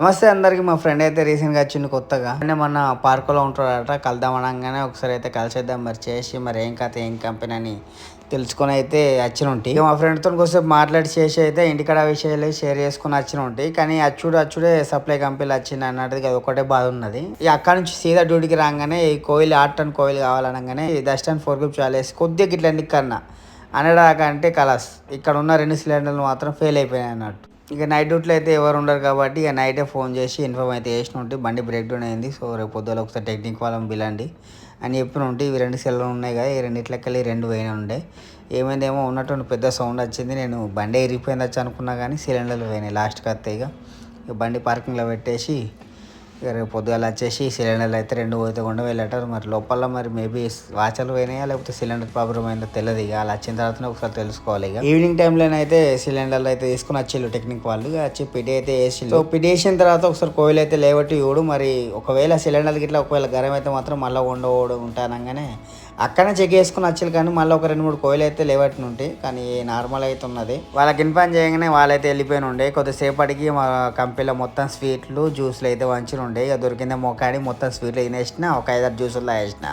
నమస్తే అందరికి. మా ఫ్రెండ్ అయితే రీసెంట్గా వచ్చింది కొత్తగా. మన పార్కులో ఉంటాడట. కలుద్దాం అనగానే ఒకసారి అయితే కలిసేద్దాం మరి చేసి మరి ఏం కథ ఏం కంపెనీ అని తెలుసుకొని అయితే వచ్చిన ఉంటాయి. మా ఫ్రెండ్తో కొంచెం మాట్లాడి చేసి అయితే ఇంటికాడ విషయాలు షేర్ చేసుకుని వచ్చిన ఉంటాయి. కానీ అచ్చుడే సప్లై కంపెనీలు వచ్చింది అన్నది అది ఒకటే బాధ ఉన్నది. ఈ అక్కడ నుంచి సీదా డ్యూటీకి రాగానే ఈ Koil ఆటన్ Koil కావాలనగానే dust and 4 group చాలేసి కొద్దిగా ఇట్లా ఎన్నికన్నా అనడాకంటే కలాస్ ఇక్కడ ఉన్న 2 సిలిండర్లు మాత్రం ఫెయిల్ అయిపోయాయి అన్నట్టు. ఇక నైట్ డ్యూటీలో అయితే ఎవరు ఉండరు కాబట్టి ఇక నైటే ఫోన్ చేసి ఇన్ఫార్మ్ అయితే చేసిన ఉంటే బండి బ్రేక్ డౌన్ అయింది. సో రేపు పొద్దున ఒకసారి టెక్నిక్ వాళ్ళని పిలండి అని చెప్పిన ఉంటే ఇవి 2 సెల్లు ఉన్నాయి కదా, ఈ రెండిట్లకెళ్ళి 2 పోయినా ఉండే. ఏమైందేమో ఉన్నట్టు పెద్ద సౌండ్ వచ్చింది. నేను బండి ఇరిగిపోయింది వచ్చి అనుకున్నా కానీ సిలిండర్లు పోయినాయి లాస్ట్కి వస్తాయి. ఇక బండి పార్కింగ్లో పెట్టేసి ఇక రేపు పొద్దుగాల వచ్చేసి సిలిండర్లు అయితే 2 పోతే కొండ వెళ్ళటారు. మరి లోపల మరి మేబీ వాచర్లు పోయినాయా లేకపోతే సిలిండర్ ప్రాబ్లం అయిందో తెలియదు. ఇక అలా వచ్చిన తర్వాతనే ఒకసారి తెలుసుకోవాలి. ఇక ఈవినింగ్ టైంలోనైతే సిలిండర్లు అయితే తీసుకుని వచ్చిళ్ళు టెక్నిక్ వాళ్ళు వచ్చి పిడి అయితే వేసి. సో పిడి వేసిన తర్వాత ఒకసారి కోయిల్ అయితే లేవట్టి చూడు. మరి ఒకవేళ సిలిండర్కి ఇట్లా ఒకవేళ గరం అయితే మాత్రం మళ్ళీ ఉండవడం ఉంటానగానే అక్కడనే చెక్ చేసుకుని వచ్చారు. కానీ మళ్ళీ ఒక 2-3 కోయిలు అయితే లేవట్టు ఉంటాయి. కానీ నార్మల్ అయితే ఉన్నది. వాళ్ళకి ఇన్ఫార్మ్ చేయగానే వాళ్ళైతే వెళ్ళిపోయిన ఉండే. కొద్దిసేపటికి మా కంపెనీలో మొత్తం స్వీట్లు జ్యూస్లు అయితే వంచి ఉండే. ఇక దొరికిందే మొక్కాడి మొత్తం స్వీట్లు తినేసిన, ఒక 5-6 జ్యూసులు తాగేసిన.